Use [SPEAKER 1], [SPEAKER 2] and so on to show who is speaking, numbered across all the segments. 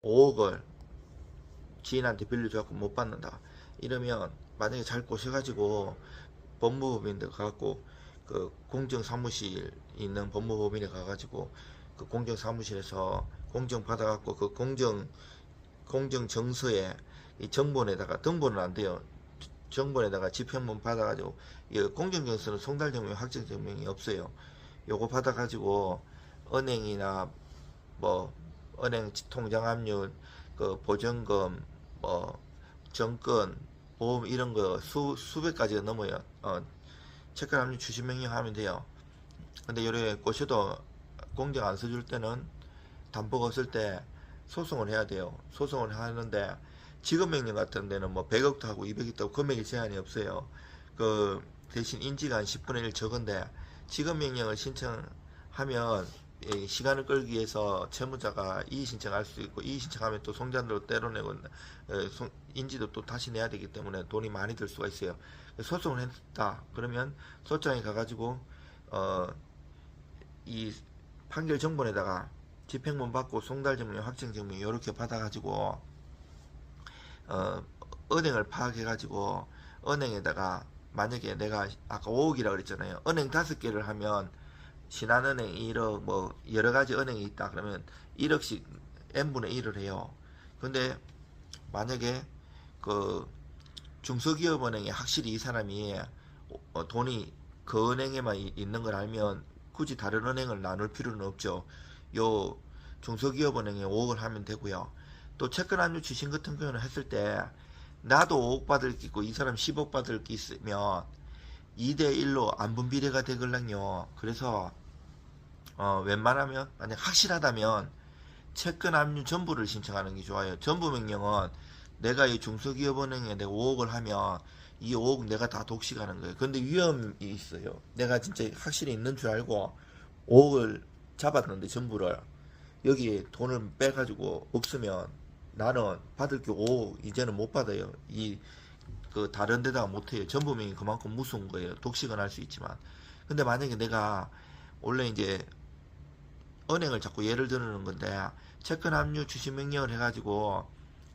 [SPEAKER 1] 5억을 지인한테 빌려줘갖고 못 받는다. 이러면 만약에 잘 꼬셔가지고 법무법인들 가갖고 그 공정사무실 있는 법무법인에 가가지고 그 공정사무실에서 공정 받아갖고 그 공정정서에 이 정본에다가 등본은 안 돼요. 정본에다가 집행본 받아가지고 이 공정정서는 송달증명 확정증명이 없어요. 요거 받아가지고 은행이나 뭐 은행 통장 압류 그 보증금 뭐 정권 보험 이런 거 수백 가지가 넘어요. 채권 압류 추심 명령 하면 돼요. 근데 요래 꼬셔도 공정 안 써줄 때는 담보가 없을 때 소송을 해야 돼요. 소송을 하는데 지급명령 같은 데는 뭐 100억도 하고 200억도 하고 금액이 제한이 없어요. 그 대신 인지가 한 10분의 1 적은데 지급명령을 신청하면 시간을 끌기 위해서 채무자가 이의 신청할 수 있고 이의 신청하면 또 송잔으로 때려내고 인지도 또 다시 내야 되기 때문에 돈이 많이 들 수가 있어요. 소송을 했다 그러면 소장에 가가지고 이 판결 정본에다가 집행본 받고 송달증명 확정증명 이렇게 받아가지고 은행을 파악해가지고 은행에다가 만약에 내가 아까 5억이라고 그랬잖아요. 은행 5개를 하면 신한은행 1억 뭐 여러가지 은행이 있다 그러면 1억씩 n분의 1을 해요. 근데 만약에 그 중소기업은행에 확실히 이 사람이 돈이 그 은행에만 있는 걸 알면 굳이 다른 은행을 나눌 필요는 없죠. 요 중소기업은행에 5억을 하면 되고요. 또 채권 압류 주신 같은 경우는 했을 때 나도 5억 받을 게 있고 이 사람 10억 받을 게 있으면 2대1로 안분비례가 되걸랑요. 그래서 웬만하면 만약 확실하다면 채권 압류 전부를 신청하는 게 좋아요. 전부 명령은 내가 이 중소기업은행에 내가 5억을 하면 이 5억 내가 다 독식하는 거예요. 근데 위험이 있어요. 내가 진짜 확실히 있는 줄 알고 5억을 잡았는데 전부를 여기 돈을 빼가지고 없으면 나는 받을 게 5억 이제는 못 받아요. 이 그 다른 데다가 못해요. 전부명이 그만큼 무서운 거예요. 독식은 할 수 있지만. 근데 만약에 내가 원래 이제 은행을 자꾸 예를 드는 건데 채권 압류 주식 명령을 해가지고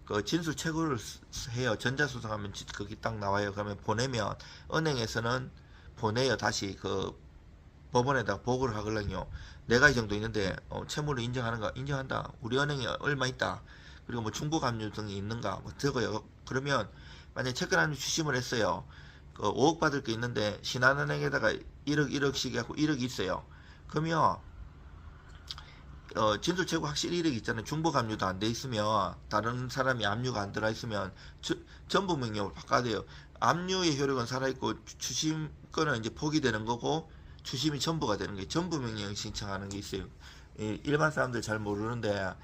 [SPEAKER 1] 그 진술 채굴을 해요. 전자수송하면 거기 딱 나와요. 그러면 보내면 은행에서는 보내요. 다시 그 법원에다 보고를 하거든요. 내가 이 정도 있는데 채무를 인정하는가? 인정한다. 우리 은행에 얼마 있다. 그리고 뭐 중복 압류 등이 있는가? 뭐 적어요. 그러면 만약에 채권 압류 추심을 했어요. 그 5억 받을 게 있는데 신한은행에다가 1억 1억씩 해갖고 1억이 있어요. 그러면 진술 채고 확실히 1억 있잖아요. 중복 압류도 안 돼 있으면 다른 사람이 압류가 안 들어 있으면 전부 명령을 바꿔야 돼요. 압류의 효력은 살아있고 추심 거는 이제 포기되는 거고 추심이 전부가 되는 게 전부 명령 신청하는 게 있어요. 일반 사람들 잘 모르는데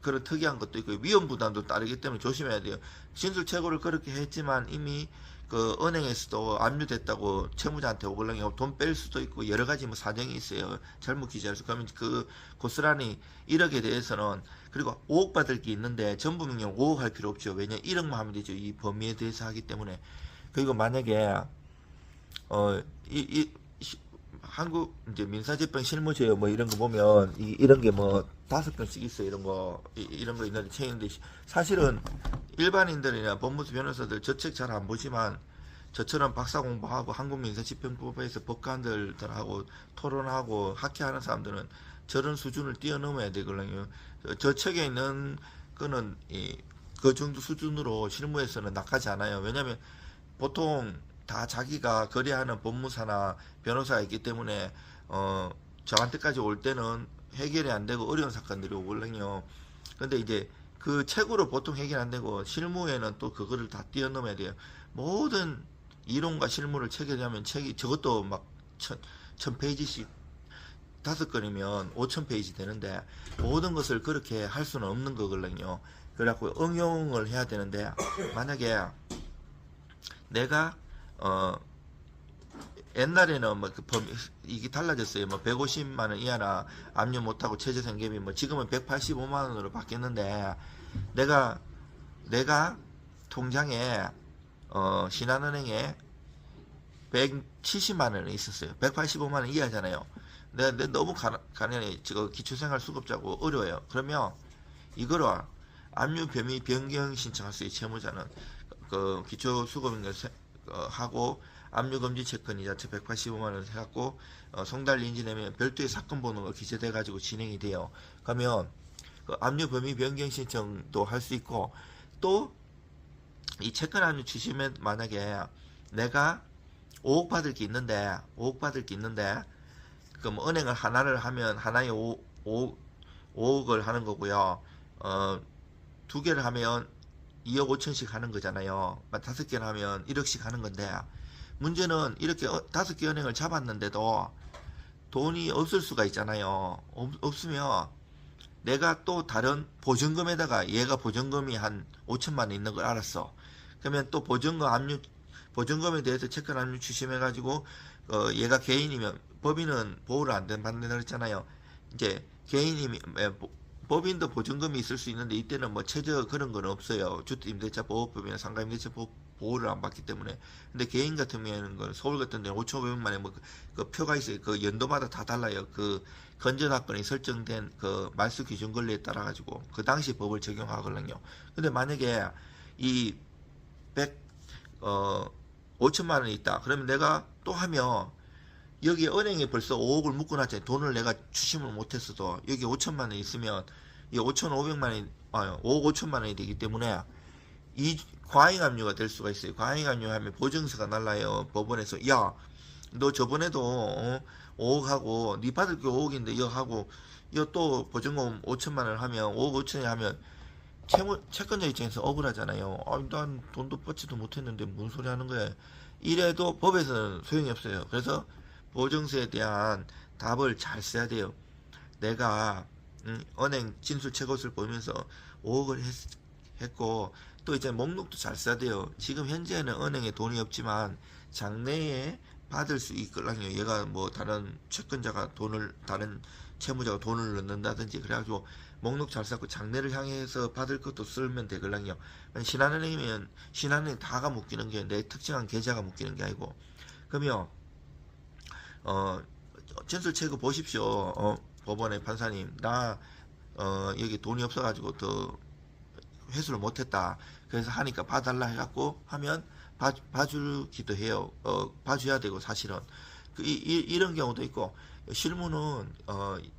[SPEAKER 1] 그런 특이한 것도 있고 위험 부담도 따르기 때문에 조심해야 돼요. 진술 채고를 그렇게 했지만 이미 그 은행에서도 압류됐다고 채무자한테 오글렁이 돈 뺄 수도 있고 여러 가지 뭐 사정이 있어요. 잘못 기재해서 그러면 그 고스란히 1억에 대해서는 그리고 5억 받을 게 있는데 전부 명령 5억 할 필요 없죠. 왜냐 1억만 하면 되죠. 이 범위에 대해서 하기 때문에. 그리고 만약에 이 한국 이제 민사재판 실무제요 뭐 이런 거 보면 이런 게 뭐 5건씩 있어요. 이런 거 있는데 책인데 사실은 일반인들이나 법무사 변호사들 저 책 잘 안 보지만 저처럼 박사 공부하고 한국민사집행법에서 법관들하고 토론하고 학회하는 사람들은 저런 수준을 뛰어넘어야 되거든요. 저 책에 있는 거는 그 정도 수준으로 실무에서는 나가지 않아요. 왜냐하면 보통 다 자기가 거래하는 법무사나 변호사가 있기 때문에 저한테까지 올 때는 해결이 안 되고 어려운 사건들이 오거든요. 근데 이제 그 책으로 보통 해결 안 되고 실무에는 또 그거를 다 뛰어넘어야 돼요. 모든 이론과 실무를 체결하면 책이 저것도 막 천 페이지씩 5건이면 5,000페이지 되는데 모든 것을 그렇게 할 수는 없는 거거든요. 그래갖고 응용을 해야 되는데 만약에 내가 옛날에는 뭐 이게 달라졌어요. 뭐 150만 원 이하나 압류 못하고 최저생계비 뭐 지금은 185만 원으로 바뀌었는데 내가 통장에 신한은행에 170만 원이 있었어요. 185만 원 이하잖아요. 내가 너무 가난해. 지금 기초생활 수급자고 어려워요. 그러면 이거를 압류 범위 변경 신청할 수 있어요. 채무자는 그 기초수급인가 하고 압류금지 채권 이자채 185만 원 해갖고 송달 인지 내면 별도의 사건 번호가 기재돼 가지고 진행이 돼요. 그러면 그 압류 범위 변경 신청도 할 수 있고, 또 이 채권 압류 추심에 만약에 내가 5억 받을 게 있는데 그럼 은행을 하나를 하면 하나에 5억을 하는 거고요. 두 개를 하면 2억 5천씩 하는 거잖아요. 5개를 하면 1억씩 하는 건데, 문제는 이렇게 5개 은행을 잡았는데도 돈이 없을 수가 있잖아요. 없으면 내가 또 다른 보증금에다가, 얘가 보증금이 한 5천만 원 있는 걸 알았어. 그러면 또 보증금에 대해서 채권 압류 추심해가지고 얘가 개인이면 법인은 보호를 안 받는다 그랬잖아요. 이제 개인이면 법인도 보증금이 있을 수 있는데, 이때는 뭐 최저 그런 건 없어요. 주택임대차 보호법이나 상가임대차 보호를 안 받기 때문에. 근데 개인 같은 경우에는 서울 같은 데는 5,500만에 그 표가 있어요. 그 연도마다 다 달라요. 그 건전합건이 설정된 그 말소 기준 권리에 따라 가지고 그 당시 법을 적용하거든요. 근데 만약에 이 5천만 원이 있다. 그러면 내가 또 하면 여기 은행에 벌써 5억을 묶어놨잖아요. 돈을 내가 추심을 못했어도 여기 5천만 원 있으면 이 5,500만 원이 5억 5천만 원이 되기 때문에 이 과잉 압류가 될 수가 있어요. 과잉 압류하면 보증서가 날라요. 법원에서 야, 너 저번에도 5억 하고 네 받을 게 5억인데 이거 하고 이거 또 보증금 5천만 원 하면 5억 5천이 하면 채권자 입장에서 억울하잖아요. 난 돈도 받지도 못했는데 뭔 소리 하는 거야. 이래도 법에서는 소용이 없어요. 그래서 보증서에 대한 답을 잘 써야 돼요. 내가 은행 진술 최고수를 보면서 5억을 했고, 또 이제 목록도 잘 써야 돼요. 지금 현재는 은행에 돈이 없지만 장래에 받을 수 있거든요. 얘가 뭐 다른 채권자가 다른 채무자가 돈을 넣는다든지 그래가지고 목록 잘 쌓고 장래를 향해서 받을 것도 쓰면 되거든요. 신한은행이면 신한은행 다가 묶이는 게 내 특정한 계좌가 묶이는 게 아니고. 그러면 진술 체크 보십시오. 법원의 판사님, 나 여기 돈이 없어가지고 더 회수를 못했다. 그래서 하니까 봐달라 해갖고 하면 봐주기도 해요. 봐줘야 되고, 사실은 이런 경우도 있고. 실무는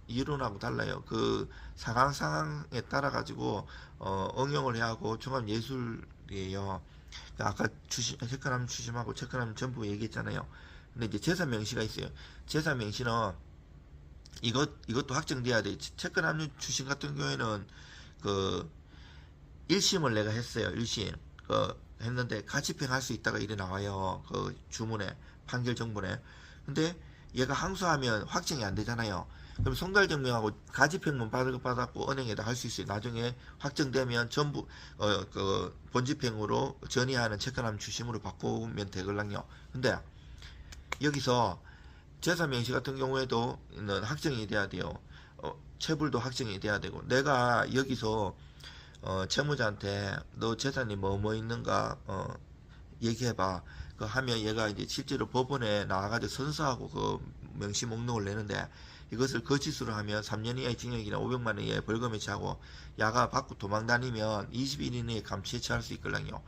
[SPEAKER 1] 이론하고 달라요. 그 상황에 따라 가지고 응용을 해야 하고 종합 예술이에요. 아까 채권 압류 추심하고 채권 압류 전부 얘기했잖아요. 근데 이제 재산 명시가 있어요. 재산 명시는 이것도 확정돼야 돼. 채권 압류 추심 같은 경우에는 그 1심을 내가 했어요. 1심 했는데 가집행할 수 있다가 이래 나와요. 그 주문에, 판결 정문에. 근데 얘가 항소하면 확정이 안 되잖아요. 그럼 송달증명하고 가집행만 받았고 은행에다 할 수 있어요. 나중에 확정되면 전부 그 본집행으로 전이하는 채권 압류 추심으로 바꾸면 되거든요. 근데 여기서 재산 명시 같은 경우에도 확정이 돼야 돼요. 체불도 확정이 돼야 되고, 내가 여기서 채무자한테 너 재산이 뭐 있는가 얘기해봐. 그 하면 얘가 이제 실제로 법원에 나와가지고 선서하고 그 명시 목록을 내는데, 이것을 거짓으로 하면 3년 이하의 징역이나 500만 원 이하의 벌금에 처하고, 야가 받고 도망다니면 20일 이내에 감치에 처할 수 있거든요.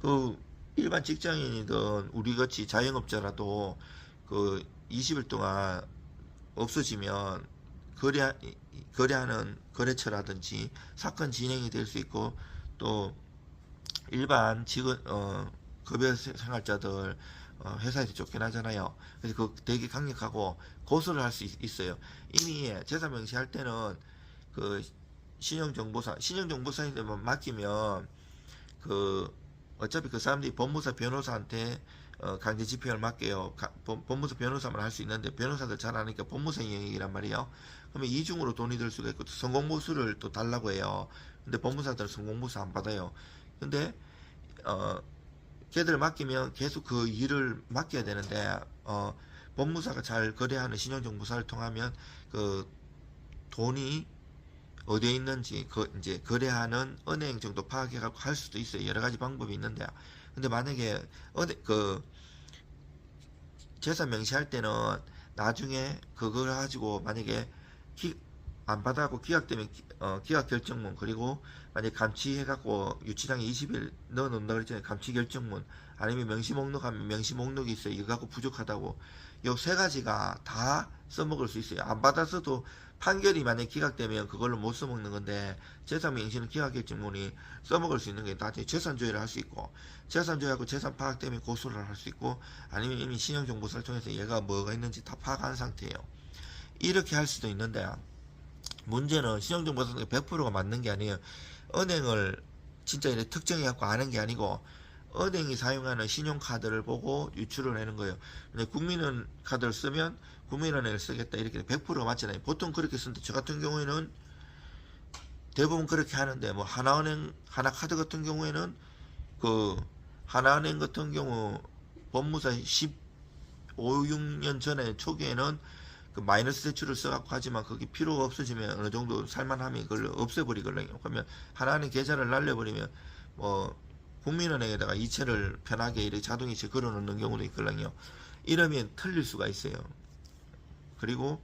[SPEAKER 1] 그 일반 직장인이든 우리같이 자영업자라도 그 20일 동안 없어지면 거래하는 거래처라든지 사건 진행이 될 수 있고, 또 일반 직원 급여 생활자들 회사에서 쫓겨나잖아요. 그래서 그 되게 강력하고 고소를 할 수 있어요. 이미 재산 명시할 때는 그 신용정보사한테만 맡기면 어차피 그 사람들이 법무사 변호사한테 강제 집행을 맡겨요. 법무사 변호사만 할 수 있는데 변호사들 잘 아니까 법무사 영역이란 말이에요. 그러면 이중으로 돈이 들 수가 있고, 성공보수를 또 달라고 해요. 근데 법무사들은 성공보수 안 받아요. 근데 걔들 맡기면 계속 그 일을 맡겨야 되는데, 법무사가 잘 거래하는 신용정보사를 통하면 그 돈이 어디에 있는지 이제 거래하는 은행 정도 파악해갖고 할 수도 있어요. 여러 가지 방법이 있는데, 근데 만약에 재산 명시할 때는 나중에 그걸 가지고 만약에 안 받아갖고 기각되면 기각 결정문, 그리고 만약 감치해갖고 유치장에 20일 넣어놓는다 그랬잖아요. 감치 결정문, 아니면 명시 목록 하면 명시 목록이 있어요. 이거 갖고 부족하다고. 요 세 가지가 다 써먹을 수 있어요. 안 받았어도 판결이 만약 기각되면 그걸로 못 써먹는 건데, 재산명시는 기각결정문이 써먹을 수 있는 게 다 재산조회를 할 수 있고, 재산조회하고 재산 파악되면 고소를 할 수 있고, 아니면 이미 신용정보사를 통해서 얘가 뭐가 있는지 다 파악한 상태예요. 이렇게 할 수도 있는데, 문제는 신용정보사가 100%가 맞는 게 아니에요. 은행을 진짜 이렇게 특정해갖고 아는 게 아니고, 은행이 사용하는 신용카드를 보고 유출을 하는 거예요. 근데 국민은 카드를 쓰면 국민은행을 쓰겠다 이렇게 100%가 맞잖아요. 보통 그렇게 쓰는데, 저 같은 경우에는 대부분 그렇게 하는데, 뭐 하나은행, 하나카드 같은 경우에는 그 하나은행 같은 경우 법무사 15, 6년 전에 초기에는 그 마이너스 대출을 써갖고 하지만 그게 필요가 없어지면 어느 정도 살만하면 그걸 없애버리거든요. 그러면 하나은행 계좌를 날려버리면 뭐 국민은행에다가 이체를 편하게 이렇게 자동이체 걸어놓는 경우도 있거든요. 이러면 틀릴 수가 있어요. 그리고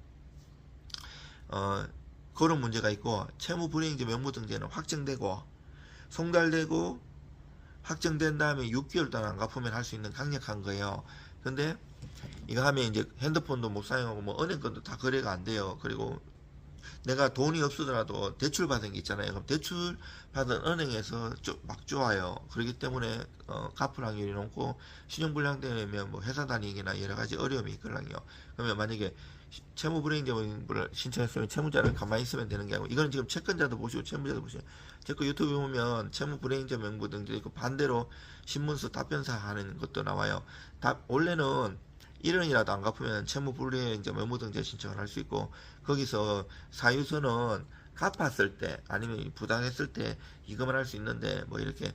[SPEAKER 1] 그런 문제가 있고, 채무불이행자 명부등재는 확정되고 송달되고 확정된 다음에 6개월 동안 안 갚으면 할 수 있는 강력한 거예요. 근데 이거 하면 이제 핸드폰도 못 사용하고 뭐 은행권도 다 거래가 안 돼요. 그리고 내가 돈이 없으더라도 대출 받은 게 있잖아요. 그럼 대출 받은 은행에서 막 좋아요. 그렇기 때문에 갚을 확률이 높고, 신용불량되면 뭐 회사 다니기나 여러 가지 어려움이 있거든요. 그러면 만약에 채무불이행자를 신청했으면 채무자를 가만히 있으면 되는 게 아니고, 이거는 지금 채권자도 보시고 채무자도 보시고, 제 거 유튜브 보면 채무불이행자 명부 등재 있고, 반대로 신문서 답변사 하는 것도 나와요. 원래는 1원이라도 안 갚으면 채무불이행자 명부등재 신청을 할 수 있고, 거기서 사유서는 갚았을 때 아니면 부당했을 때 이것만 할 수 있는데, 뭐 이렇게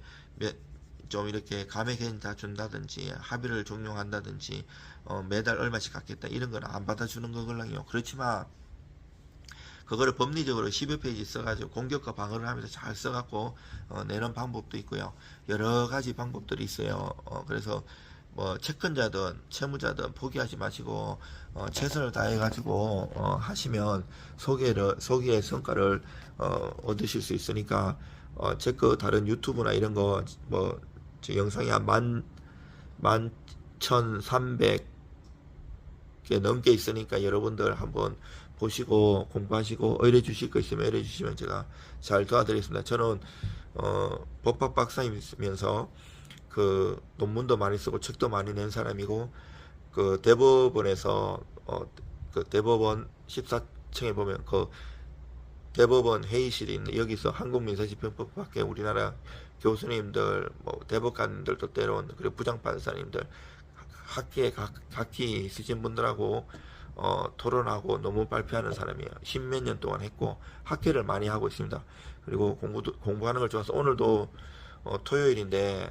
[SPEAKER 1] 좀 이렇게 감액해인 다 준다든지 합의를 종용한다든지 매달 얼마씩 갚겠다 이런 건 안 받아주는 거거든요. 그렇지만 그거를 법리적으로 10여 페이지 써가지고 공격과 방어를 하면서 잘 써갖고 내는 방법도 있고요. 여러 가지 방법들이 있어요. 그래서 뭐 채권자든 채무자든 포기하지 마시고 최선을 다해가지고 하시면 소기의 성과를 얻으실 수 있으니까, 제 거 다른 유튜브나 이런 거 뭐 영상이 한 11,300개 넘게 있으니까 여러분들 한번 보시고 공부하시고 의뢰 주실 거 있으면 의뢰 주시면 제가 잘 도와드리겠습니다. 저는 법학 박사이면서 그 논문도 많이 쓰고 책도 많이 낸 사람이고, 그 대법원에서 그 대법원 14층에 보면 그 대법원 회의실이 있는, 여기서 한국민사집행법학회 우리나라 교수님들, 뭐 대법관들도 때론, 그리고 부장판사님들, 학기에 각기 있으신 분들하고 토론하고 논문 발표하는 사람이에요. 십몇 년 동안 했고 학회를 많이 하고 있습니다. 그리고 공부하는 걸 좋아서, 오늘도 토요일인데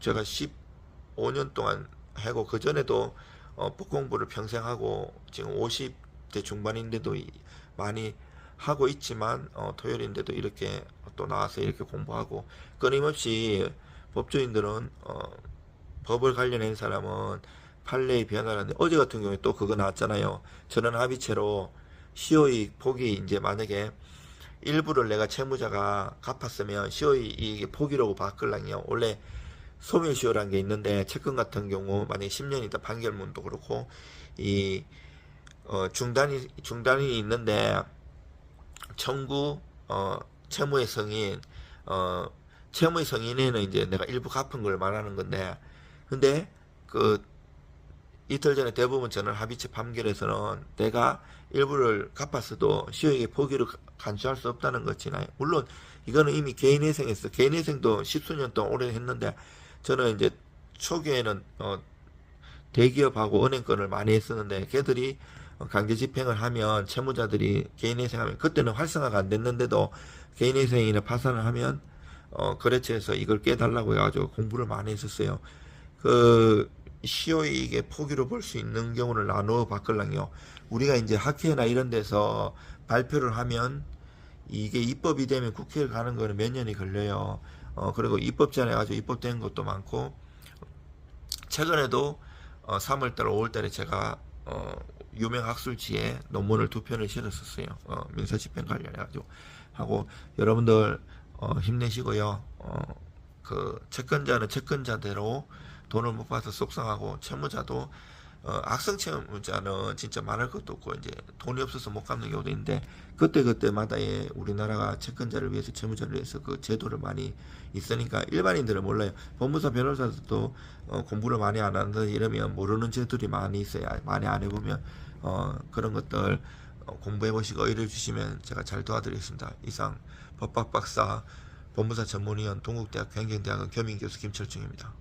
[SPEAKER 1] 제가 15년 동안 하고, 그 전에도 법 공부를 평생 하고 지금 50대 중반인데도 많이 하고 있지만, 토요일인데도 이렇게 또 나와서 이렇게 공부하고, 끊임없이 법조인들은 법을 관련한 사람은 판례의 변화라는데, 어제 같은 경우에 또 그거 나왔잖아요. 전원합의체로 시효이익 폭이 이제 만약에 일부를 내가 채무자가 갚았으면 시효이익의 폭이라고 바꾸려면, 원래 소멸시효라는 게 있는데, 채권 같은 경우 만약에 10년이다 판결문도 그렇고 이 중단이 있는데, 청구 채무의 성인, 채무의 성인에는 이제 내가 일부 갚은 걸 말하는 건데, 근데 그 이틀 전에 대법원 전원합의체 판결에서는 내가 일부를 갚았어도 시효이익의 포기를 간주할 수 없다는 것이나요. 물론 이거는 이미 개인회생했어. 개인회생도 십수년 동안 오래 했는데, 저는 이제 초기에는 대기업하고 은행권을 많이 했었는데, 걔들이 강제 집행을 하면, 채무자들이 개인회생하면, 그때는 활성화가 안 됐는데도 개인회생이나 파산을 하면 거래처에서 이걸 깨달라고 해가지고 공부를 많이 했었어요. 그 시효이익의 포기로 볼 수 있는 경우를 나누어 바꾸려면, 우리가 이제 학회나 이런 데서 발표를 하면 이게 입법이 되면 국회를 가는 거는 몇 년이 걸려요. 그리고 입법전에 가지고 입법된 것도 많고, 최근에도 3월달, 5월달에 제가 유명 학술지에 논문을 2편을 실었었어요. 민사집행 관련해가지고 하고 여러분들 힘내시고요. 그 채권자는 채권자대로 돈을 못 받아서 속상하고 채무자도 악성 채무자는 진짜 말할 것도 없고 이제 돈이 없어서 못 갚는 경우도 있는데 그때마다 우리나라가 채권자를 위해서 채무자를 위해서 그 제도를 많이 있으니까 일반인들은 몰라요. 법무사 변호사들도 공부를 많이 안 한다 이러면 모르는 제도들이 많이 있어요. 많이 안 해보면 그런 것들 공부해 보시고 의뢰 주시면 제가 잘 도와드리겠습니다. 이상 법학박사 법무사 전문위원 동국대학교 행정대학원 겸임교수 김철중입니다.